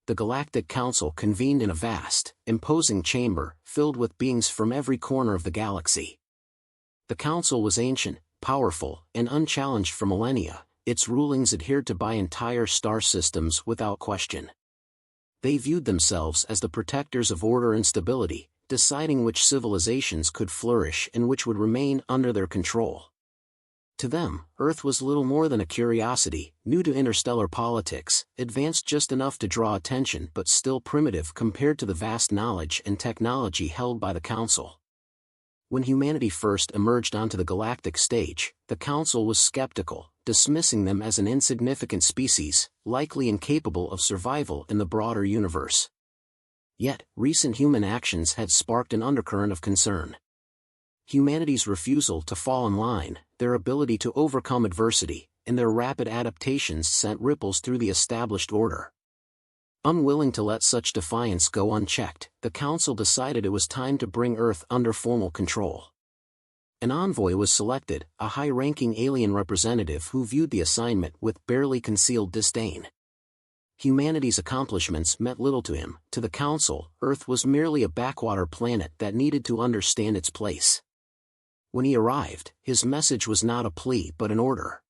the Galactic Council convened in a vast, imposing chamber filled with beings from every corner of the galaxy. The Council was ancient, powerful, and unchallenged for millennia, its rulings adhered to by entire star systems without question. They viewed themselves as the protectors of order and stability, deciding which civilizations could flourish and which would remain under their control. To them, Earth was little more than a curiosity, new to interstellar politics, advanced just enough to draw attention but still primitive compared to the vast knowledge and technology held by the Council. When humanity first emerged onto the galactic stage, the Council was skeptical, dismissing them as an insignificant species, likely incapable of survival in the broader universe. Yet, recent human actions had sparked an undercurrent of concern. Humanity's refusal to fall in line, their ability to overcome adversity, and their rapid adaptations sent ripples through the established order. Unwilling to let such defiance go unchecked, the Council decided it was time to bring Earth under formal control. An envoy was selected, a high-ranking alien representative who viewed the assignment with barely concealed disdain. Humanity's accomplishments meant little to him. To the Council, Earth was merely a backwater planet that needed to understand its place. When he arrived, his message was not a plea but an order.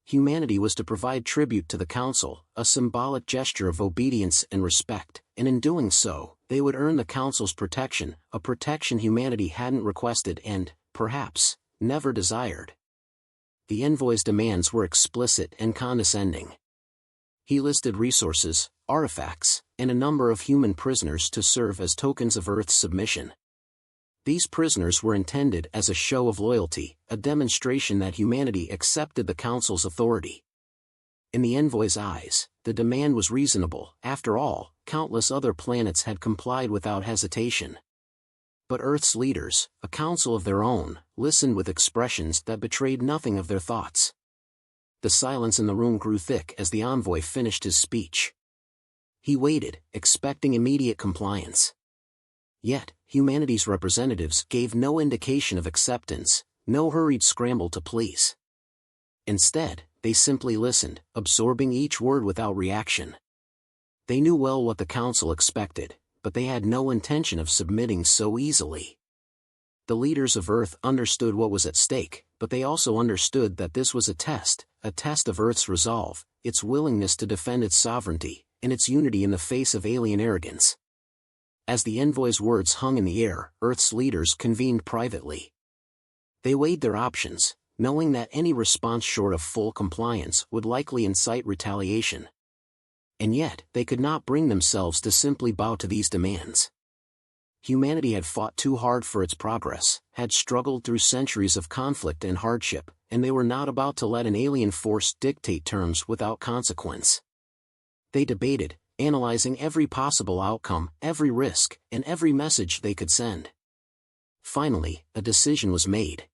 Humanity was to provide tribute to the Council, a symbolic gesture of obedience and respect, and in doing so, they would earn the Council's protection, a protection humanity hadn't requested and, perhaps, never desired. The envoy's demands were explicit and condescending. He listed resources, artifacts, and a number of human prisoners to serve as tokens of Earth's submission. These prisoners were intended as a show of loyalty, a demonstration that humanity accepted the Council's authority. In the envoy's eyes, the demand was reasonable. After all, countless other planets had complied without hesitation. But Earth's leaders, a council of their own, listened with expressions that betrayed nothing of their thoughts. The silence in the room grew thick as the envoy finished his speech. He waited, expecting immediate compliance. Yet, humanity's representatives gave no indication of acceptance, no hurried scramble to please. Instead, they simply listened, absorbing each word without reaction. They knew well what the Council expected, but they had no intention of submitting so easily. The leaders of Earth understood what was at stake, but they also understood that this was a test of Earth's resolve, its willingness to defend its sovereignty, and its unity in the face of alien arrogance. As the envoy's words hung in the air, Earth's leaders convened privately. They weighed their options, knowing that any response short of full compliance would likely incite retaliation. And yet, they could not bring themselves to simply bow to these demands. Humanity had fought too hard for its progress, had struggled through centuries of conflict and hardship, and they were not about to let an alien force dictate terms without consequence. They debated, analyzing every possible outcome, every risk, and every message they could send. Finally, a decision was made.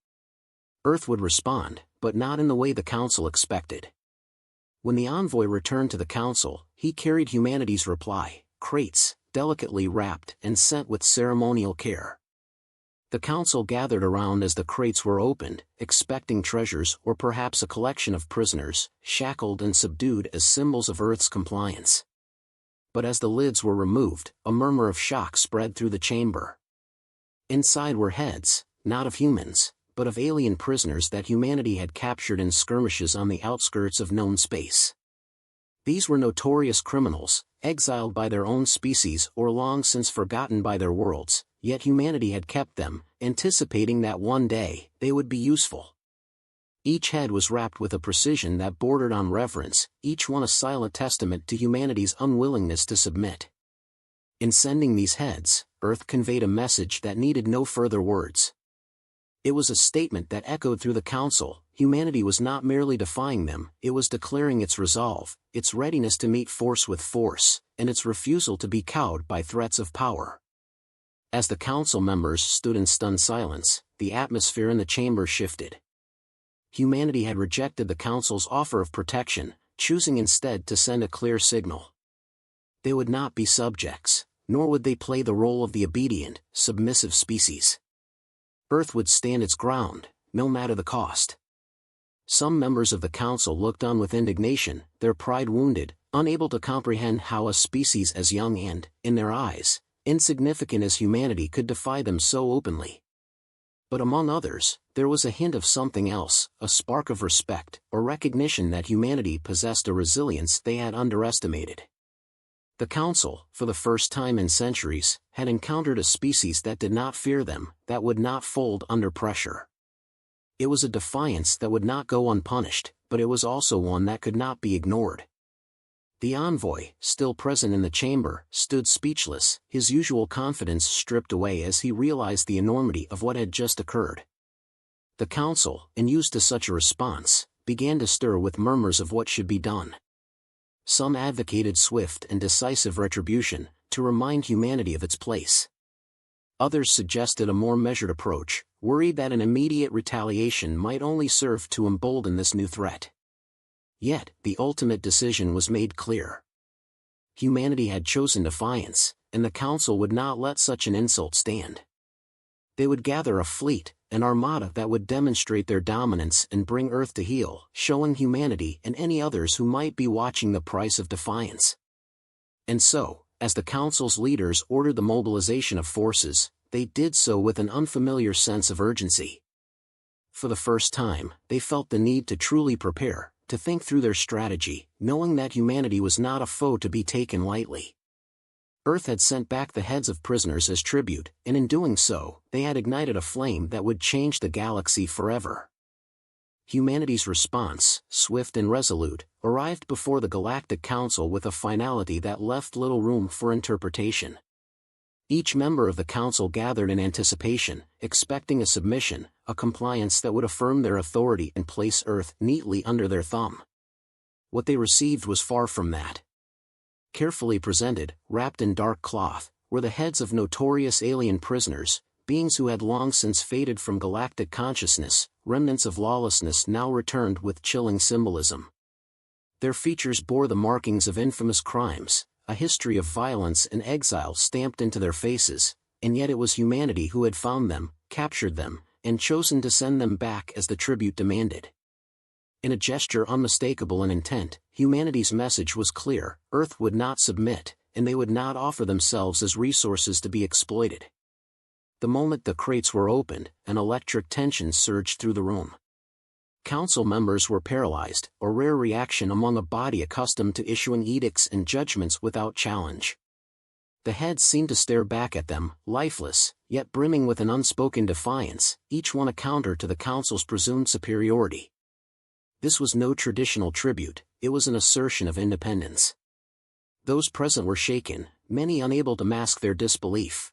Earth would respond, but not in the way the Council expected. When the envoy returned to the Council, he carried humanity's reply, crates, delicately wrapped and sent with ceremonial care. The Council gathered around as the crates were opened, expecting treasures or perhaps a collection of prisoners, shackled and subdued as symbols of Earth's compliance. But as the lids were removed, a murmur of shock spread through the chamber. Inside were heads, not of humans, but of alien prisoners that humanity had captured in skirmishes on the outskirts of known space. These were notorious criminals, exiled by their own species or long since forgotten by their worlds, yet humanity had kept them, anticipating that one day, they would be useful. Each head was wrapped with a precision that bordered on reverence, each one a silent testament to humanity's unwillingness to submit. In sending these heads, Earth conveyed a message that needed no further words. It was a statement that echoed through the Council. Humanity was not merely defying them, it was declaring its resolve, its readiness to meet force with force, and its refusal to be cowed by threats of power. As the Council members stood in stunned silence, the atmosphere in the chamber shifted. Humanity had rejected the Council's offer of protection, choosing instead to send a clear signal. They would not be subjects, nor would they play the role of the obedient, submissive species. Earth would stand its ground, no matter the cost. Some members of the Council looked on with indignation, their pride wounded, unable to comprehend how a species as young and, in their eyes, insignificant as humanity could defy them so openly. But among others, there was a hint of something else, a spark of respect, or recognition that humanity possessed a resilience they had underestimated. The Council, for the first time in centuries, had encountered a species that did not fear them, that would not fold under pressure. It was a defiance that would not go unpunished, but it was also one that could not be ignored. The envoy, still present in the chamber, stood speechless, his usual confidence stripped away as he realized the enormity of what had just occurred. The Council, unused to such a response, began to stir with murmurs of what should be done. Some advocated swift and decisive retribution, to remind humanity of its place. Others suggested a more measured approach, worried that an immediate retaliation might only serve to embolden this new threat. Yet, the ultimate decision was made clear. Humanity had chosen defiance, and the Council would not let such an insult stand. They would gather a fleet, an armada that would demonstrate their dominance and bring Earth to heel, showing humanity and any others who might be watching the price of defiance. And so, as the Council's leaders ordered the mobilization of forces, they did so with an unfamiliar sense of urgency. For the first time, they felt the need to truly prepare, to think through their strategy, knowing that humanity was not a foe to be taken lightly. Earth had sent back the heads of prisoners as tribute, and in doing so, they had ignited a flame that would change the galaxy forever. Humanity's response, swift and resolute, arrived before the Galactic Council with a finality that left little room for interpretation. Each member of the Council gathered in anticipation, expecting a submission, a compliance that would affirm their authority and place Earth neatly under their thumb. What they received was far from that. Carefully presented, wrapped in dark cloth, were the heads of notorious alien prisoners, beings who had long since faded from galactic consciousness, remnants of lawlessness now returned with chilling symbolism. Their features bore the markings of infamous crimes, a history of violence and exile stamped into their faces, and yet it was humanity who had found them, captured them, and chosen to send them back as the tribute demanded. In a gesture unmistakable in intent, humanity's message was clear: Earth would not submit, and they would not offer themselves as resources to be exploited. The moment the crates were opened, an electric tension surged through the room. Council members were paralyzed, a rare reaction among a body accustomed to issuing edicts and judgments without challenge. The heads seemed to stare back at them, lifeless, yet brimming with an unspoken defiance, each one a counter to the Council's presumed superiority. This was no traditional tribute, it was an assertion of independence. Those present were shaken, many unable to mask their disbelief.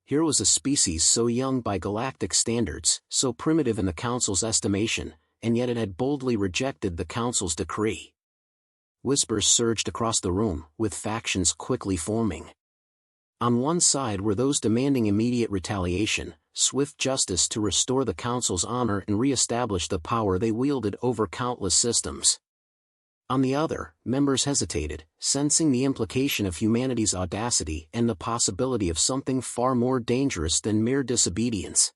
Here was a species so young by galactic standards, so primitive in the Council's estimation, and yet it had boldly rejected the Council's decree. Whispers surged across the room, with factions quickly forming. On one side were those demanding immediate retaliation, swift justice to restore the Council's honor and re-establish the power they wielded over countless systems. On the other, members hesitated, sensing the implication of humanity's audacity and the possibility of something far more dangerous than mere disobedience.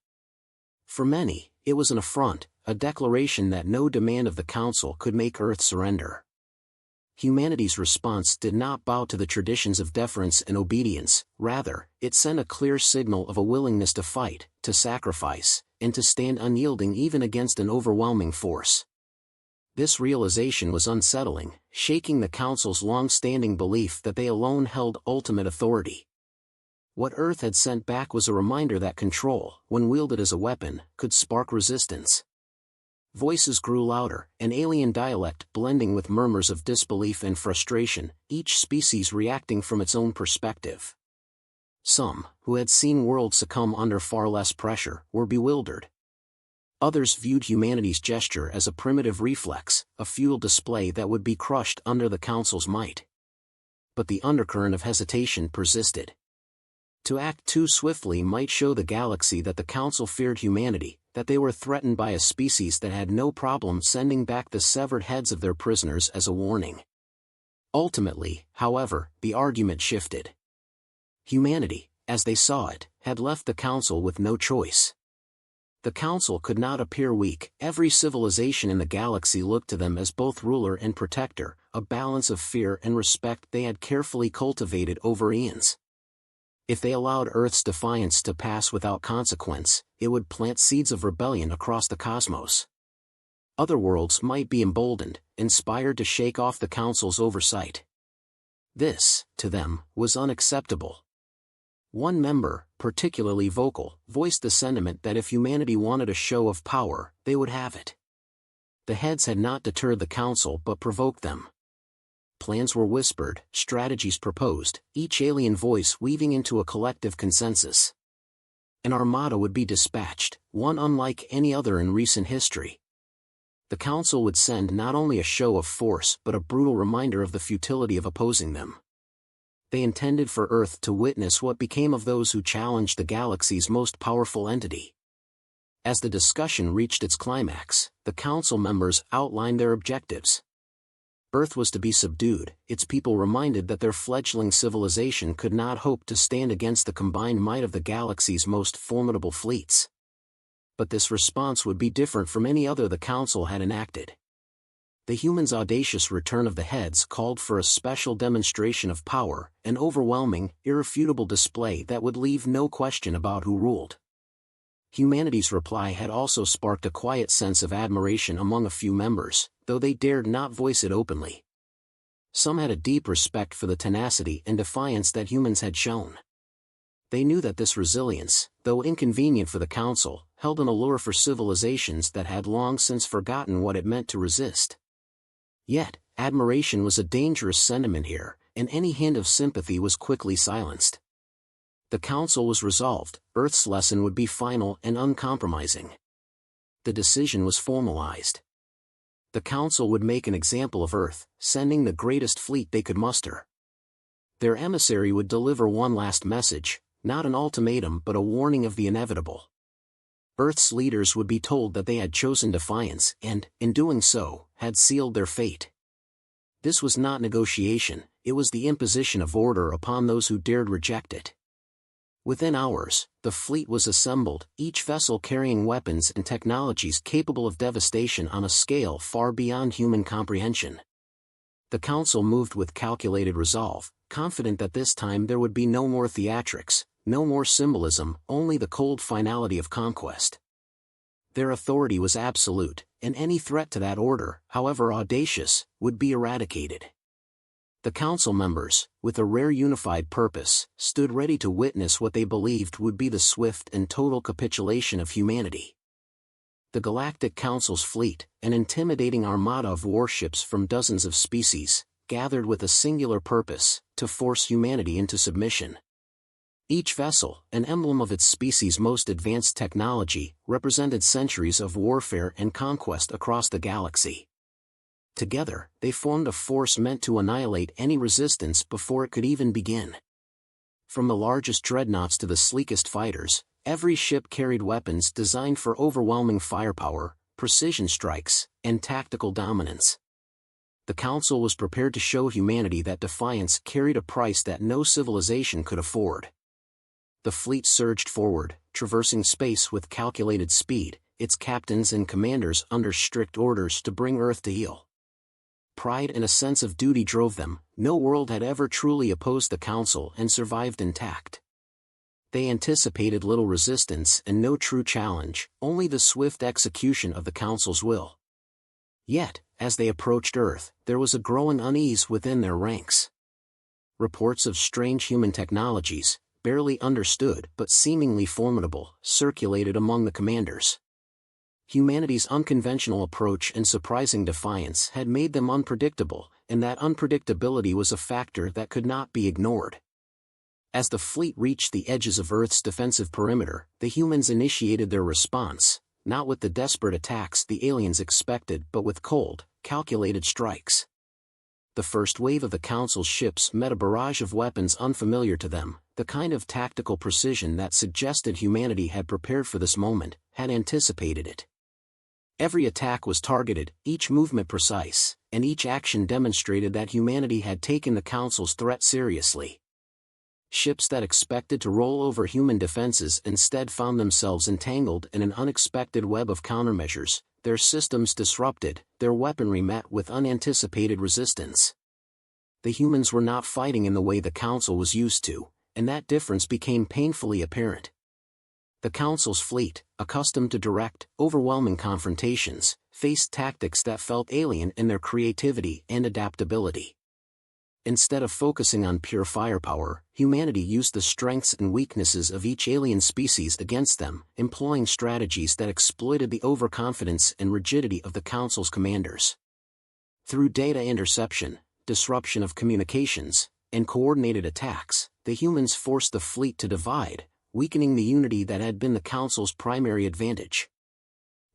For many, it was an affront, a declaration that no demand of the Council could make Earth surrender. Humanity's response did not bow to the traditions of deference and obedience, rather, it sent a clear signal of a willingness to fight, to sacrifice, and to stand unyielding even against an overwhelming force. This realization was unsettling, shaking the Council's long-standing belief that they alone held ultimate authority. What Earth had sent back was a reminder that control, when wielded as a weapon, could spark resistance. Voices grew louder, an alien dialect blending with murmurs of disbelief and frustration, each species reacting from its own perspective. Some, who had seen worlds succumb under far less pressure, were bewildered. Others viewed humanity's gesture as a primitive reflex, a futile display that would be crushed under the Council's might. But the undercurrent of hesitation persisted. To act too swiftly might show the galaxy that the Council feared humanity, that they were threatened by a species that had no problem sending back the severed heads of their prisoners as a warning. Ultimately, however, the argument shifted. Humanity, as they saw it, had left the Council with no choice. The Council could not appear weak, every civilization in the galaxy looked to them as both ruler and protector, a balance of fear and respect they had carefully cultivated over eons. If they allowed Earth's defiance to pass without consequence, it would plant seeds of rebellion across the cosmos. Other worlds might be emboldened, inspired to shake off the Council's oversight. This, to them, was unacceptable. One member, particularly vocal, voiced the sentiment that if humanity wanted a show of power, they would have it. The heads had not deterred the Council but provoked them. Plans were whispered, strategies proposed, each alien voice weaving into a collective consensus. An armada would be dispatched, one unlike any other in recent history. The Council would send not only a show of force but a brutal reminder of the futility of opposing them. They intended for Earth to witness what became of those who challenged the galaxy's most powerful entity. As the discussion reached its climax, the Council members outlined their objectives. Earth was to be subdued, its people reminded that their fledgling civilization could not hope to stand against the combined might of the galaxy's most formidable fleets. But this response would be different from any other the Council had enacted. The humans' audacious return of the heads called for a special demonstration of power, an overwhelming, irrefutable display that would leave no question about who ruled. Humanity's reply had also sparked a quiet sense of admiration among a few members, though they dared not voice it openly. Some had a deep respect for the tenacity and defiance that humans had shown. They knew that this resilience, though inconvenient for the Council, held an allure for civilizations that had long since forgotten what it meant to resist. Yet, admiration was a dangerous sentiment here, and any hint of sympathy was quickly silenced. The Council was resolved, Earth's lesson would be final and uncompromising. The decision was formalized. The Council would make an example of Earth, sending the greatest fleet they could muster. Their emissary would deliver one last message, not an ultimatum but a warning of the inevitable. Earth's leaders would be told that they had chosen defiance and, in doing so, had sealed their fate. This was not negotiation, it was the imposition of order upon those who dared reject it. Within hours, the fleet was assembled, each vessel carrying weapons and technologies capable of devastation on a scale far beyond human comprehension. The Council moved with calculated resolve, confident that this time there would be no more theatrics, no more symbolism, only the cold finality of conquest. Their authority was absolute, and any threat to that order, however audacious, would be eradicated. The Council members, with a rare unified purpose, stood ready to witness what they believed would be the swift and total capitulation of humanity. The Galactic Council's fleet, an intimidating armada of warships from dozens of species, gathered with a singular purpose, to force humanity into submission. Each vessel, an emblem of its species' most advanced technology, represented centuries of warfare and conquest across the galaxy. Together, they formed a force meant to annihilate any resistance before it could even begin. From the largest dreadnoughts to the sleekest fighters, every ship carried weapons designed for overwhelming firepower, precision strikes, and tactical dominance. The Council was prepared to show humanity that defiance carried a price that no civilization could afford. The fleet surged forward, traversing space with calculated speed, its captains and commanders under strict orders to bring Earth to heel. Pride and a sense of duty drove them. No world had ever truly opposed the Council and survived intact. They anticipated little resistance and no true challenge, only the swift execution of the Council's will. Yet, as they approached Earth, there was a growing unease within their ranks. Reports of strange human technologies, barely understood but seemingly formidable, circulated among the commanders. Humanity's unconventional approach and surprising defiance had made them unpredictable, and that unpredictability was a factor that could not be ignored. As the fleet reached the edges of Earth's defensive perimeter, the humans initiated their response, not with the desperate attacks the aliens expected but with cold, calculated strikes. The first wave of the Council's ships met a barrage of weapons unfamiliar to them, the kind of tactical precision that suggested humanity had prepared for this moment, had anticipated it. Every attack was targeted, each movement precise, and each action demonstrated that humanity had taken the Council's threat seriously. Ships that expected to roll over human defenses instead found themselves entangled in an unexpected web of countermeasures, their systems disrupted, their weaponry met with unanticipated resistance. The humans were not fighting in the way the Council was used to, and that difference became painfully apparent. The Council's fleet, accustomed to direct, overwhelming confrontations, faced tactics that felt alien in their creativity and adaptability. Instead of focusing on pure firepower, humanity used the strengths and weaknesses of each alien species against them, employing strategies that exploited the overconfidence and rigidity of the Council's commanders. Through data interception, disruption of communications, and coordinated attacks, the humans forced the fleet to divide, weakening the unity that had been the Council's primary advantage.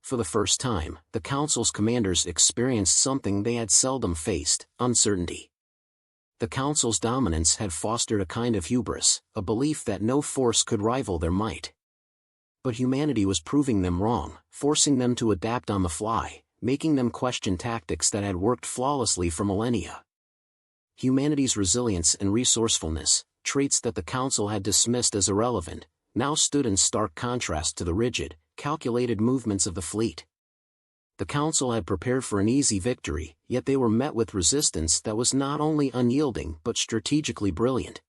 For the first time, the Council's commanders experienced something they had seldom faced: uncertainty. The Council's dominance had fostered a kind of hubris, a belief that no force could rival their might. But humanity was proving them wrong, forcing them to adapt on the fly, making them question tactics that had worked flawlessly for millennia. Humanity's resilience and resourcefulness, traits that the Council had dismissed as irrelevant, now stood in stark contrast to the rigid, calculated movements of the fleet. The Council had prepared for an easy victory, yet they were met with resistance that was not only unyielding but strategically brilliant.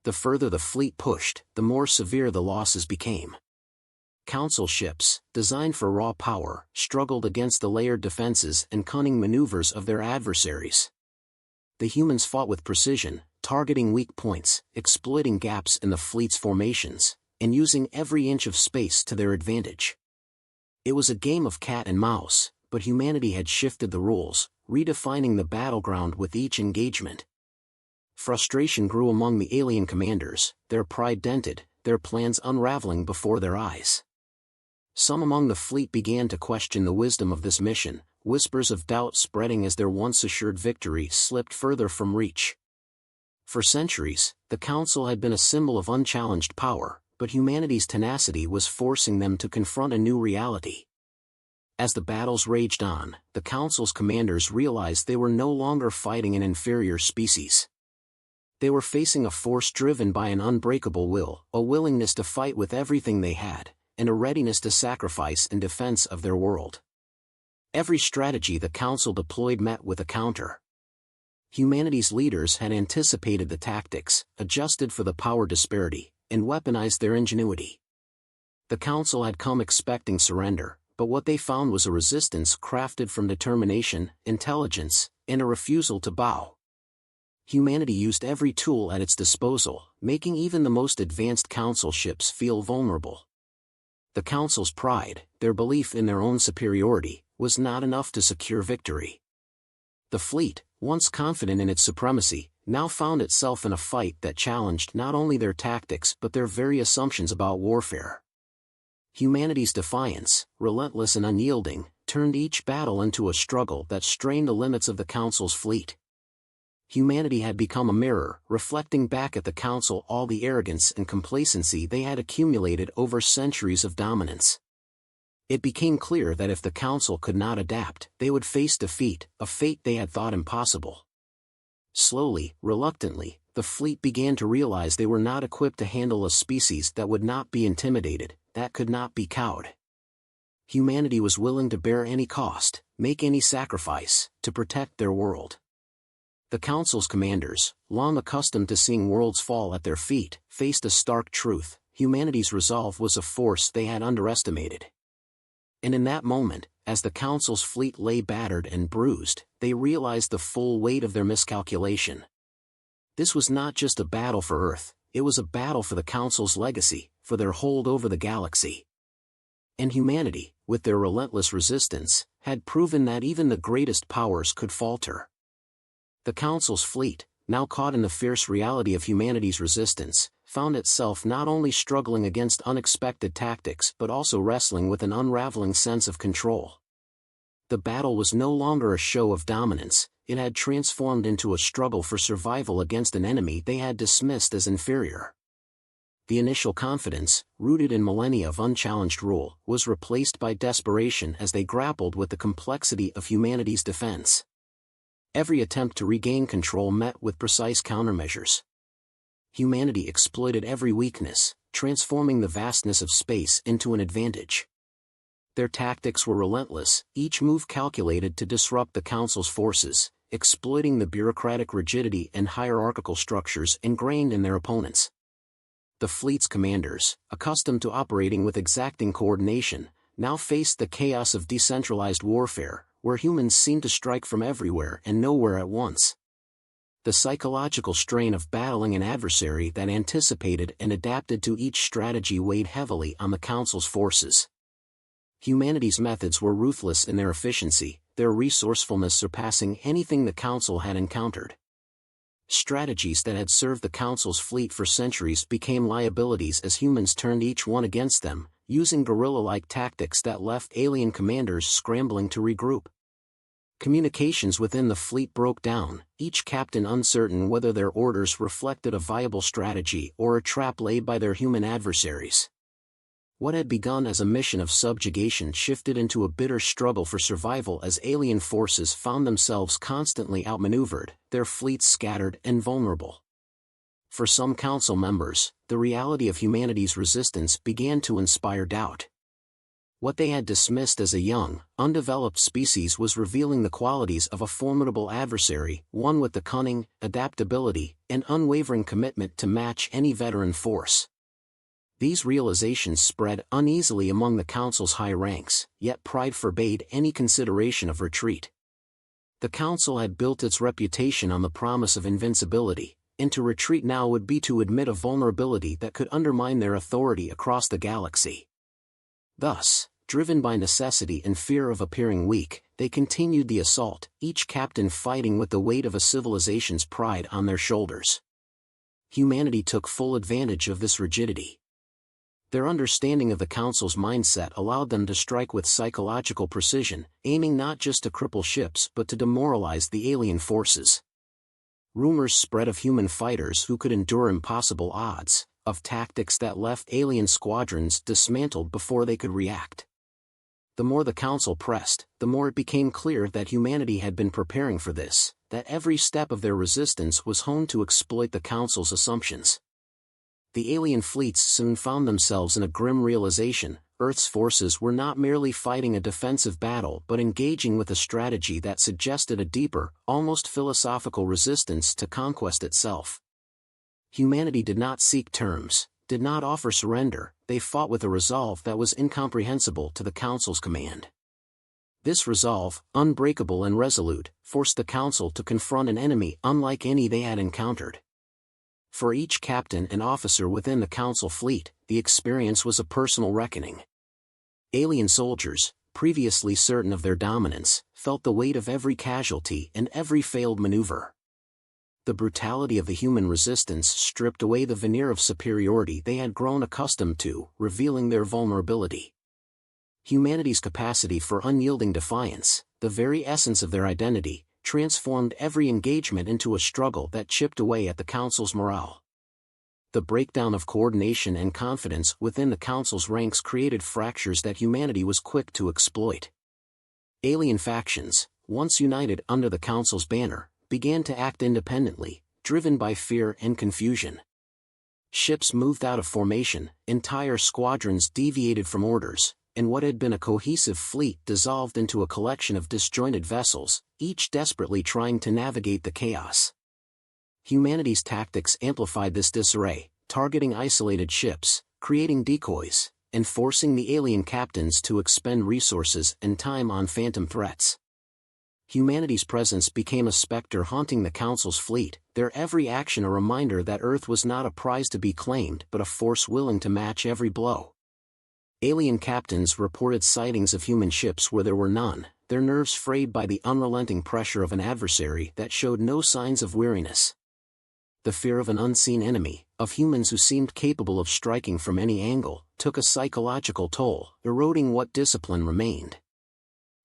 The further the fleet pushed, the more severe the losses became. Council ships, designed for raw power, struggled against the layered defenses and cunning maneuvers of their adversaries. The humans fought with precision, targeting weak points, exploiting gaps in the fleet's formations, and using every inch of space to their advantage. It was a game of cat and mouse, but humanity had shifted the rules, redefining the battleground with each engagement. Frustration grew among the alien commanders, their pride dented, their plans unraveling before their eyes. Some among the fleet began to question the wisdom of this mission, whispers of doubt spreading as their once assured victory slipped further from reach. For centuries, the Council had been a symbol of unchallenged power, but humanity's tenacity was forcing them to confront a new reality. As the battles raged on, the Council's commanders realized they were no longer fighting an inferior species. They were facing a force driven by an unbreakable will, a willingness to fight with everything they had, and a readiness to sacrifice in defense of their world. Every strategy the Council deployed met with a counter. Humanity's leaders had anticipated the tactics, adjusted for the power disparity, and weaponized their ingenuity. The Council had come expecting surrender, but what they found was a resistance crafted from determination, intelligence, and a refusal to bow. Humanity used every tool at its disposal, making even the most advanced Council ships feel vulnerable. The Council's pride, their belief in their own superiority, was not enough to secure victory. The fleet, once confident in its supremacy, now found itself in a fight that challenged not only their tactics but their very assumptions about warfare. Humanity's defiance, relentless and unyielding, turned each battle into a struggle that strained the limits of the Council's fleet. Humanity had become a mirror, reflecting back at the Council all the arrogance and complacency they had accumulated over centuries of dominance. It became clear that if the Council could not adapt, they would face defeat, a fate they had thought impossible. Slowly, reluctantly, the fleet began to realize they were not equipped to handle a species that would not be intimidated, that could not be cowed. Humanity was willing to bear any cost, make any sacrifice, to protect their world. The Council's commanders, long accustomed to seeing worlds fall at their feet, faced a stark truth: humanity's resolve was a force they had underestimated. And in that moment, as the Council's fleet lay battered and bruised, they realized the full weight of their miscalculation. This was not just a battle for Earth, it was a battle for the Council's legacy, for their hold over the galaxy. And humanity, with their relentless resistance, had proven that even the greatest powers could falter. The Council's fleet, now caught in the fierce reality of humanity's resistance, found itself not only struggling against unexpected tactics but also wrestling with an unraveling sense of control. The battle was no longer a show of dominance, it had transformed into a struggle for survival against an enemy they had dismissed as inferior. The initial confidence, rooted in millennia of unchallenged rule, was replaced by desperation as they grappled with the complexity of humanity's defense. Every attempt to regain control met with precise countermeasures. Humanity exploited every weakness, transforming the vastness of space into an advantage. Their tactics were relentless, each move calculated to disrupt the Council's forces, exploiting the bureaucratic rigidity and hierarchical structures ingrained in their opponents. The fleet's commanders, accustomed to operating with exacting coordination, now faced the chaos of decentralized warfare, where humans seemed to strike from everywhere and nowhere at once. The psychological strain of battling an adversary that anticipated and adapted to each strategy weighed heavily on the Council's forces. Humanity's methods were ruthless in their efficiency, their resourcefulness surpassing anything the Council had encountered. Strategies that had served the Council's fleet for centuries became liabilities as humans turned each one against them, using guerrilla-like tactics that left alien commanders scrambling to regroup. Communications within the fleet broke down, each captain uncertain whether their orders reflected a viable strategy or a trap laid by their human adversaries. What had begun as a mission of subjugation shifted into a bitter struggle for survival as alien forces found themselves constantly outmaneuvered, their fleets scattered and vulnerable. For some Council members, the reality of humanity's resistance began to inspire doubt. What they had dismissed as a young, undeveloped species was revealing the qualities of a formidable adversary, one with the cunning, adaptability, and unwavering commitment to match any veteran force. These realizations spread uneasily among the Council's high ranks, yet pride forbade any consideration of retreat. The Council had built its reputation on the promise of invincibility, and to retreat now would be to admit a vulnerability that could undermine their authority across the galaxy. Thus, driven by necessity and fear of appearing weak, they continued the assault, each captain fighting with the weight of a civilization's pride on their shoulders. Humanity took full advantage of this rigidity. Their understanding of the Council's mindset allowed them to strike with psychological precision, aiming not just to cripple ships but to demoralize the alien forces. Rumors spread of human fighters who could endure impossible odds, of tactics that left alien squadrons dismantled before they could react. The more the Council pressed, the more it became clear that humanity had been preparing for this, that every step of their resistance was honed to exploit the Council's assumptions. The alien fleets soon found themselves in a grim realization: Earth's forces were not merely fighting a defensive battle but engaging with a strategy that suggested a deeper, almost philosophical resistance to conquest itself. Humanity did not seek terms, did not offer surrender, they fought with a resolve that was incomprehensible to the Council's command. This resolve, unbreakable and resolute, forced the Council to confront an enemy unlike any they had encountered. For each captain and officer within the Council fleet, the experience was a personal reckoning. Alien soldiers, previously certain of their dominance, felt the weight of every casualty and every failed maneuver. The brutality of the human resistance stripped away the veneer of superiority they had grown accustomed to, revealing their vulnerability. Humanity's capacity for unyielding defiance, the very essence of their identity, transformed every engagement into a struggle that chipped away at the Council's morale. The breakdown of coordination and confidence within the Council's ranks created fractures that humanity was quick to exploit. Alien factions, once united under the Council's banner, began to act independently, driven by fear and confusion. Ships moved out of formation, entire squadrons deviated from orders, and what had been a cohesive fleet dissolved into a collection of disjointed vessels, each desperately trying to navigate the chaos. Humanity's tactics amplified this disarray, targeting isolated ships, creating decoys, and forcing the alien captains to expend resources and time on phantom threats. Humanity's presence became a specter haunting the Council's fleet, their every action a reminder that Earth was not a prize to be claimed but a force willing to match every blow. Alien captains reported sightings of human ships where there were none, their nerves frayed by the unrelenting pressure of an adversary that showed no signs of weariness. The fear of an unseen enemy, of humans who seemed capable of striking from any angle, took a psychological toll, eroding what discipline remained.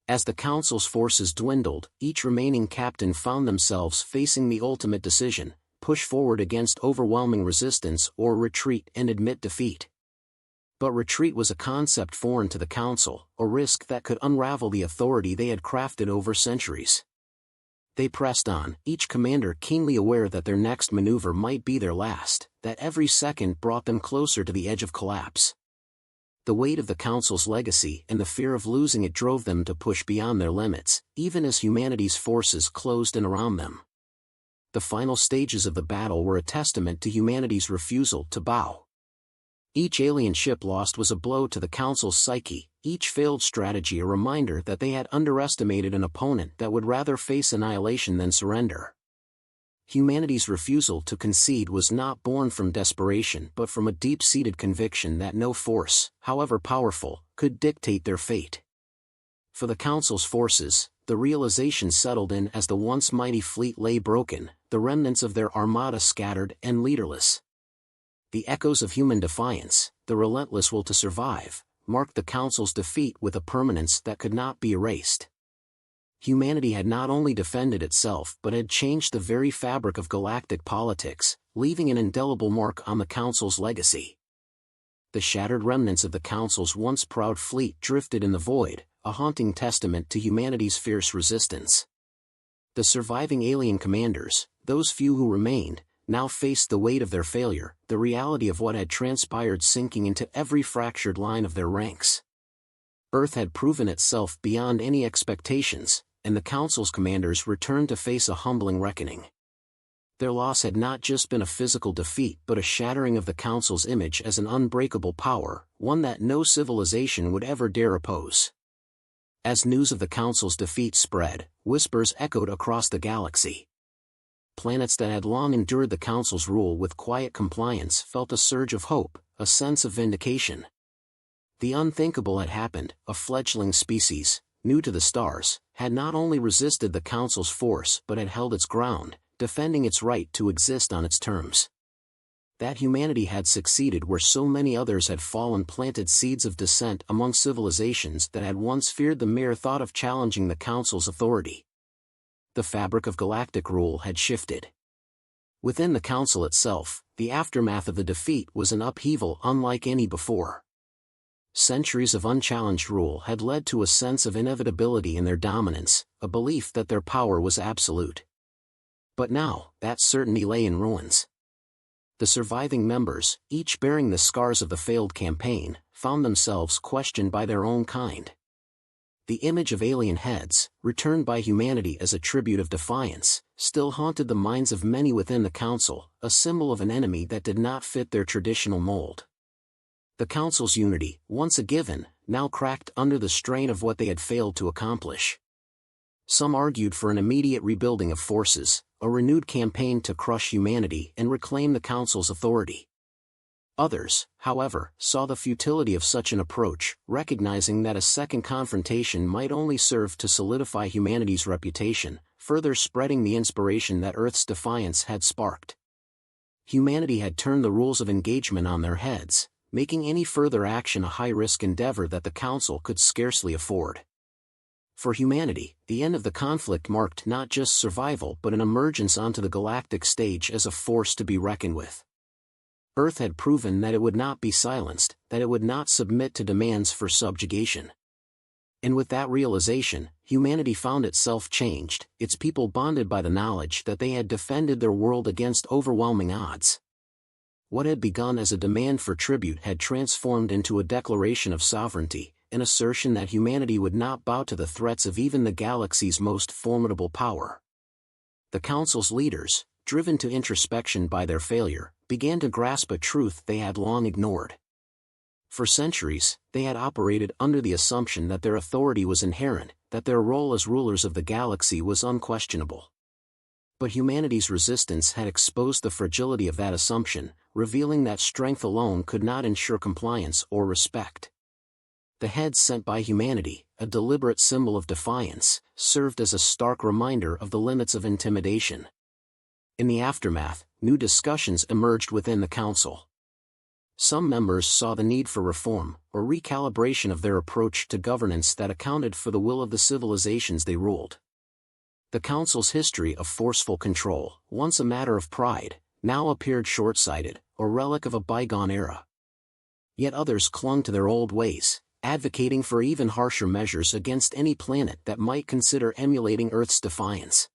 As the Council's forces dwindled, each remaining captain found themselves facing the ultimate decision: push forward against overwhelming resistance or retreat and admit defeat. But retreat was a concept foreign to the Council, a risk that could unravel the authority they had crafted over centuries. They pressed on, each commander keenly aware that their next maneuver might be their last, that every second brought them closer to the edge of collapse. The weight of the Council's legacy and the fear of losing it drove them to push beyond their limits, even as humanity's forces closed in around them. The final stages of the battle were a testament to humanity's refusal to bow. Each alien ship lost was a blow to the Council's psyche, each failed strategy a reminder that they had underestimated an opponent that would rather face annihilation than surrender. Humanity's refusal to concede was not born from desperation but from a deep-seated conviction that no force, however powerful, could dictate their fate. For the Council's forces, the realization settled in as the once mighty fleet lay broken, the remnants of their armada scattered and leaderless. The echoes of human defiance, the relentless will to survive, marked the Council's defeat with a permanence that could not be erased. Humanity had not only defended itself but had changed the very fabric of galactic politics, leaving an indelible mark on the Council's legacy. The shattered remnants of the Council's once proud fleet drifted in the void, a haunting testament to humanity's fierce resistance. The surviving alien commanders, those few who remained, now faced the weight of their failure, the reality of what had transpired sinking into every fractured line of their ranks. Earth had proven itself beyond any expectations, and the Council's commanders returned to face a humbling reckoning. Their loss had not just been a physical defeat but a shattering of the Council's image as an unbreakable power, one that no civilization would ever dare oppose. As news of the Council's defeat spread, whispers echoed across the galaxy. Planets that had long endured the Council's rule with quiet compliance felt a surge of hope, a sense of vindication. The unthinkable had happened. A fledgling species, new to the stars, had not only resisted the Council's force but had held its ground, defending its right to exist on its terms. That humanity had succeeded where so many others had fallen planted seeds of dissent among civilizations that had once feared the mere thought of challenging the Council's authority. The fabric of galactic rule had shifted. Within the Council itself, the aftermath of the defeat was an upheaval unlike any before. Centuries of unchallenged rule had led to a sense of inevitability in their dominance, a belief that their power was absolute. But now, that certainty lay in ruins. The surviving members, each bearing the scars of the failed campaign, found themselves questioned by their own kind. The image of alien heads, returned by humanity as a tribute of defiance, still haunted the minds of many within the Council, a symbol of an enemy that did not fit their traditional mold. The Council's unity, once a given, now cracked under the strain of what they had failed to accomplish. Some argued for an immediate rebuilding of forces, a renewed campaign to crush humanity and reclaim the Council's authority. Others, however, saw the futility of such an approach, recognizing that a second confrontation might only serve to solidify humanity's reputation, further spreading the inspiration that Earth's defiance had sparked. Humanity had turned the rules of engagement on their heads, making any further action a high-risk endeavor that the Council could scarcely afford. For humanity, the end of the conflict marked not just survival but an emergence onto the galactic stage as a force to be reckoned with. Earth had proven that it would not be silenced, that it would not submit to demands for subjugation. And with that realization, humanity found itself changed, its people bonded by the knowledge that they had defended their world against overwhelming odds. What had begun as a demand for tribute had transformed into a declaration of sovereignty, an assertion that humanity would not bow to the threats of even the galaxy's most formidable power. The Council's leaders, driven to introspection by their failure, began to grasp a truth they had long ignored. For centuries, they had operated under the assumption that their authority was inherent, that their role as rulers of the galaxy was unquestionable. But humanity's resistance had exposed the fragility of that assumption, revealing that strength alone could not ensure compliance or respect. The heads sent by humanity, a deliberate symbol of defiance, served as a stark reminder of the limits of intimidation. In the aftermath, new discussions emerged within the Council. Some members saw the need for reform, or recalibration of their approach to governance that accounted for the will of the civilizations they ruled. The Council's history of forceful control, once a matter of pride, now appeared short-sighted, a relic of a bygone era. Yet others clung to their old ways, advocating for even harsher measures against any planet that might consider emulating Earth's defiance.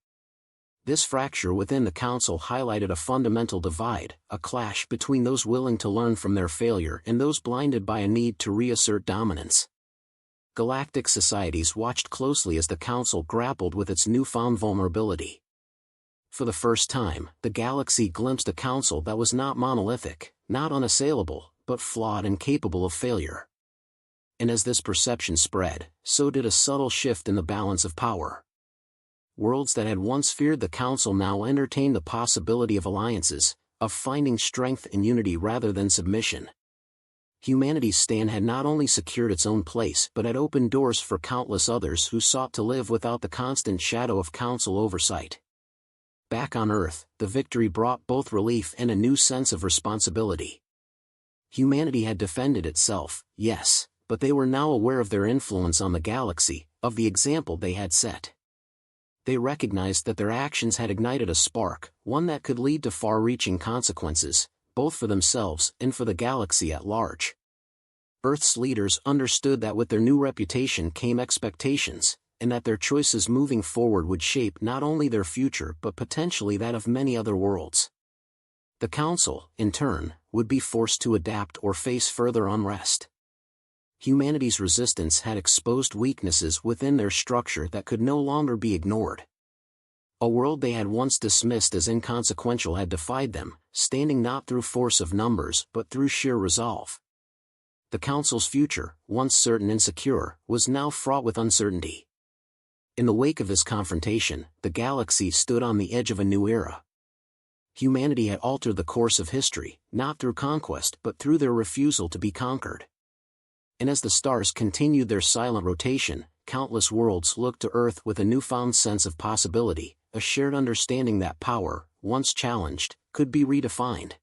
This fracture within the council highlighted a fundamental divide, a clash between those willing to learn from their failure and those blinded by a need to reassert dominance. Galactic societies watched closely as the council grappled with its newfound vulnerability. For the first time, the galaxy glimpsed a council that was not monolithic, not unassailable, but flawed and capable of failure. And as this perception spread, so did a subtle shift in the balance of power. Worlds that had once feared the council now entertained the possibility of alliances, of finding strength in unity rather than submission. Humanity's stand had not only secured its own place but had opened doors for countless others who sought to live without the constant shadow of council oversight. Back on Earth, the victory brought both relief and a new sense of responsibility. Humanity had defended itself, yes, but they were now aware of their influence on the galaxy, of the example they had set. They recognized that their actions had ignited a spark, one that could lead to far-reaching consequences, both for themselves and for the galaxy at large. Earth's leaders understood that with their new reputation came expectations, and that their choices moving forward would shape not only their future but potentially that of many other worlds. The Council, in turn, would be forced to adapt or face further unrest. Humanity's resistance had exposed weaknesses within their structure that could no longer be ignored. A world they had once dismissed as inconsequential had defied them, standing not through force of numbers but through sheer resolve. The Council's future, once certain and secure, was now fraught with uncertainty. In the wake of this confrontation, the galaxy stood on the edge of a new era. Humanity had altered the course of history, not through conquest but through their refusal to be conquered. And as the stars continued their silent rotation, countless worlds looked to Earth with a newfound sense of possibility, a shared understanding that power, once challenged, could be redefined.